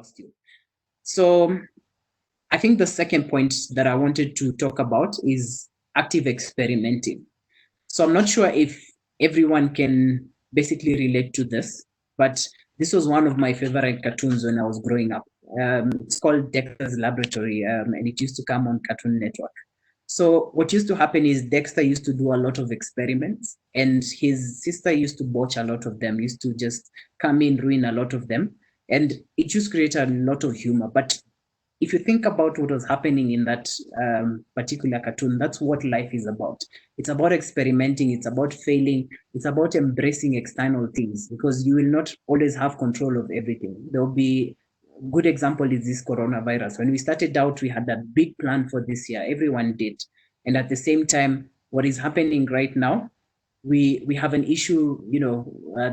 lost you. So I think the second point that I wanted to talk about is active experimenting. So I'm not sure if everyone can basically relate to this, but this was one of my favorite cartoons when I was growing up. It's called Dexter's Laboratory, and it used to come on Cartoon Network. So what used to happen is Dexter used to do a lot of experiments, and his sister used to watch a lot of them, used to just come in, ruin a lot of them, and it used to create a lot of humor. But if you think about what was happening in that particular cartoon, that's what life is about. It's about experimenting, it's about failing, it's about embracing external things, because you will not always have control of everything. There'll be good example is this coronavirus. When we started out, we had a big plan for this year. Everyone did. And at the same time, what is happening right now, we have an issue,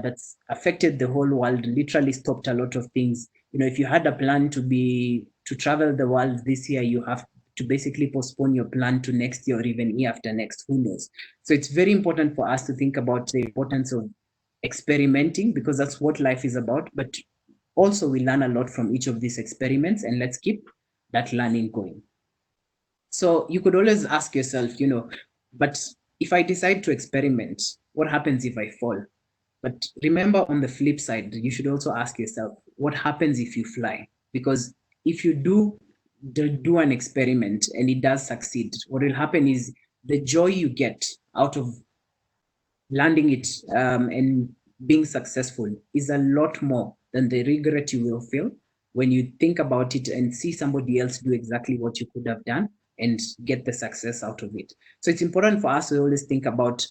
that's affected the whole world, literally stopped a lot of things. If you had a plan to travel the world this year, you have to basically postpone your plan to next year or even year after next, who knows. So it's very important for us to think about the importance of experimenting, because that's what life is about. But also we learn a lot from each of these experiments, and let's keep that learning going. So you could always ask yourself, but if I decide to experiment, what happens if I fall? But remember, on the flip side, you should also ask yourself, what happens if you fly? Because if you do an experiment and it does succeed, what will happen is the joy you get out of landing it and being successful is a lot more than the regret you will feel when you think about it and see somebody else do exactly what you could have done and get the success out of it. So it's important for us to always think about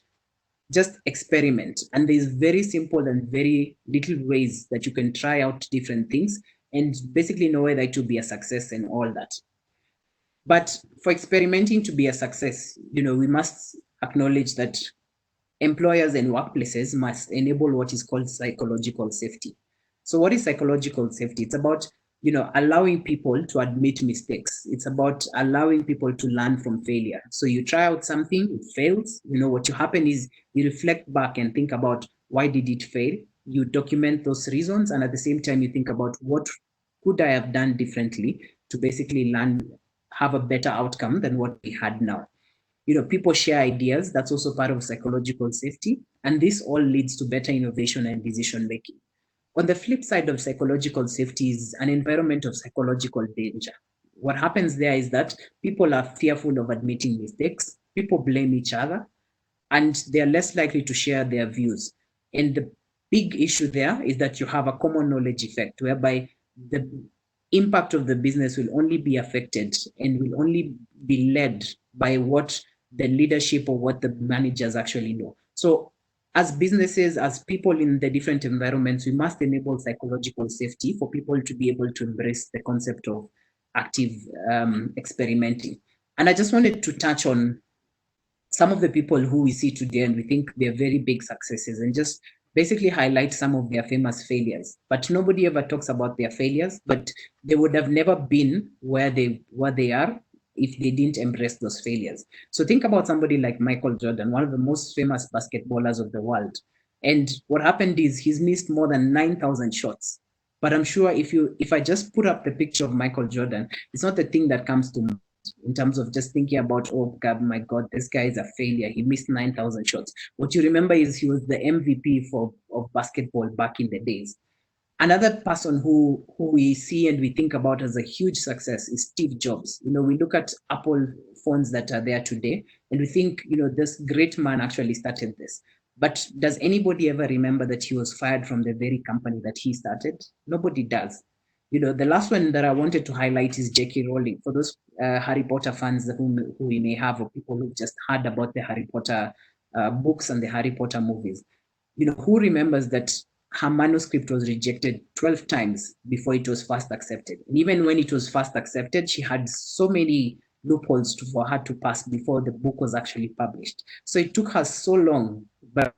just experiment. And there's very simple and very little ways that you can try out different things and basically know whether it will be a success and all that. But for experimenting to be a success, we must acknowledge that employers and workplaces must enable what is called psychological safety. So what is psychological safety? It's about, allowing people to admit mistakes. It's about allowing people to learn from failure. So you try out something, it fails. What you happen is you reflect back and think about, why did it fail? You document those reasons, and at the same time, you think about, what could I have done differently to basically learn, have a better outcome than what we had now. People share ideas. That's also part of psychological safety. And this all leads to better innovation and decision making. On the flip side of psychological safety is an environment of psychological danger. What happens there is that people are fearful of admitting mistakes, people blame each other, and they're less likely to share their views. And the big issue there is that you have a common knowledge effect, whereby the impact of the business will only be affected and will only be led by what the leadership or what the managers actually know. So as businesses, as people in the different environments, we must enable psychological safety for people to be able to embrace the concept of active experimenting. And I just wanted to touch on some of the people who we see today and we think they're very big successes, and just basically highlight some of their famous failures. But nobody ever talks about their failures, but they would have never been where they are if they didn't embrace those failures. So think about somebody like Michael Jordan, one of the most famous basketballers of the world. And what happened is he's missed more than 9,000 shots. But I'm sure if I just put up the picture of Michael Jordan, it's not the thing that comes to mind in terms of just thinking about, oh God, my God, this guy is a failure. He missed 9,000 shots. What you remember is he was the MVP of basketball back in the days. Another person who we see and we think about as a huge success is Steve Jobs. We look at Apple phones that are there today and we think, this great man actually started this. But does anybody ever remember that he was fired from the very company that he started? Nobody does. The last one that I wanted to highlight is J.K. Rowling. For those Harry Potter fans who we may have, or people who just heard about the Harry Potter books and the Harry Potter movies, who remembers that her manuscript was rejected 12 times before it was first accepted. And even when it was first accepted, she had so many loopholes for her to pass before the book was actually published. So it took her so long, but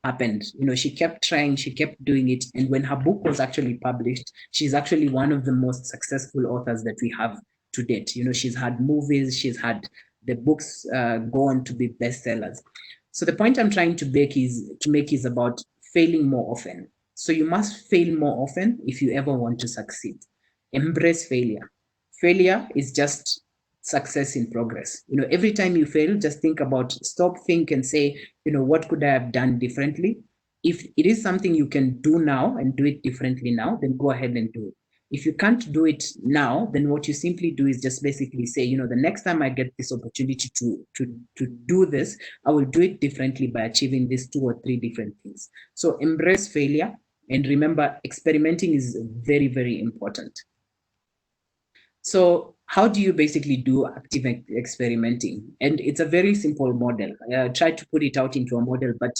happened. She kept trying, she kept doing it. And when her book was actually published, she's actually one of the most successful authors that we have to date. She's had movies, she's had the books go on to be bestsellers. So the point I'm trying to make is about failing more often. So you must fail more often if you ever want to succeed. Embrace failure. Failure is just success in progress. Every time you fail, just think about, stop, think, and say, what could I have done differently? If it is something you can do now and do it differently now, then go ahead and do it. If you can't do it now, then what you simply do is just basically say, the next time I get this opportunity to do this, I will do it differently by achieving these 2 or 3 different things. So embrace failure, and remember, experimenting is very, very important. So how do you basically do active experimenting? And it's a very simple model. I tried to put it out into a model, but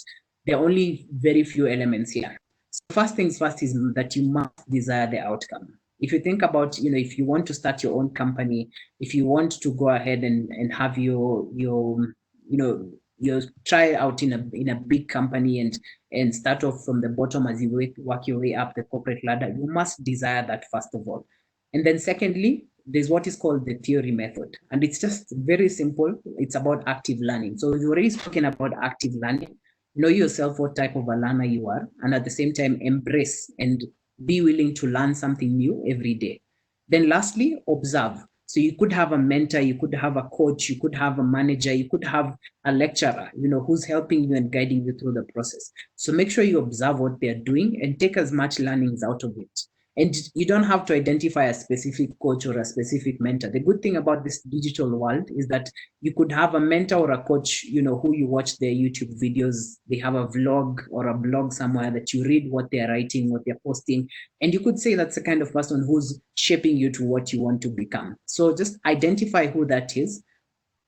there are only very few elements here. So first things first is that you must desire the outcome. If you think about, if you want to start your own company, if you want to go ahead and have your try out in a big company and start off from the bottom as you work your way up the corporate ladder, you must desire that first of all. And then secondly, there's what is called the theory method. And it's just very simple. It's about active learning. So we've already spoken about active learning. Know yourself, what type of a learner you are, and at the same time, embrace and be willing to learn something new every day. Then lastly, observe. So you could have a mentor, you could have a coach, you could have a manager, you could have a lecturer, who's helping you and guiding you through the process. So make sure you observe what they're doing and take as much learnings out of it. And you don't have to identify a specific coach or a specific mentor. The good thing about this digital world is that you could have a mentor or a coach, who you watch their YouTube videos. They have a vlog or a blog somewhere that you read what they're writing, what they're posting. And you could say that's the kind of person who's shaping you to what you want to become. So just identify who that is,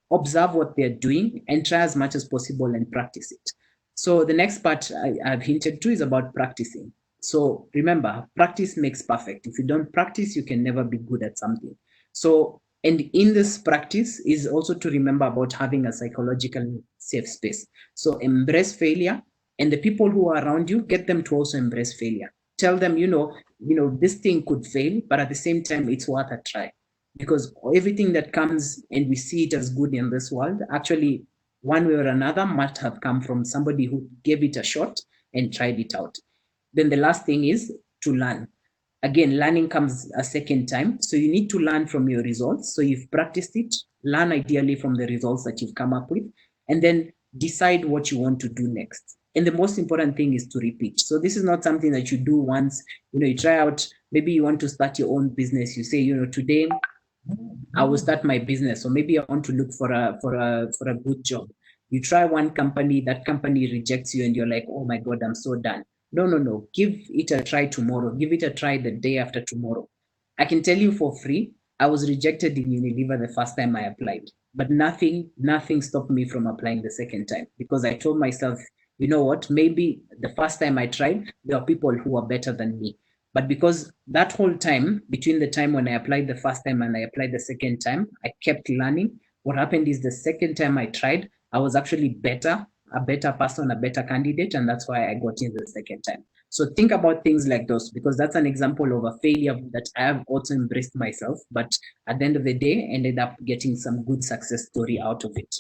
observe what they're doing, and try as much as possible and practice it. So the next part I've hinted to is about practicing. So remember, practice makes perfect. If you don't practice, you can never be good at something. So, and in this practice is also to remember about having a psychological safe space. So embrace failure, and the people who are around you, get them to also embrace failure. Tell them, this thing could fail, but at the same time, it's worth a try, because everything that comes and we see it as good in this world, actually, one way or another, must have come from somebody who gave it a shot and tried it out. Then the last thing is to learn. Again, learning comes a second time. So you need to learn from your results. So you've practiced it, learn ideally from the results that you've come up with, and then decide what you want to do next. And the most important thing is to repeat. So this is not something that you do once, you try out, maybe you want to start your own business. You say, today I will start my business. So maybe I want to look for a good job. You try one company, that company rejects you, and you're like, oh my God, I'm so done. No, no, no. Give it a try tomorrow. Give it a try the day after tomorrow. I can tell you for free, I was rejected in Unilever the first time I applied, but nothing stopped me from applying the second time, because I told myself, you know what, maybe the first time I tried, there are people who are better than me. But because that whole time, between the time when I applied the first time and I applied the second time, I kept learning. What happened is the second time I tried, I was actually better, a better person, a better candidate, and that's why I got in the second time. So think about things like those, because that's an example of a failure that I have also embraced myself, but at the end of the day, ended up getting some good success story out of it.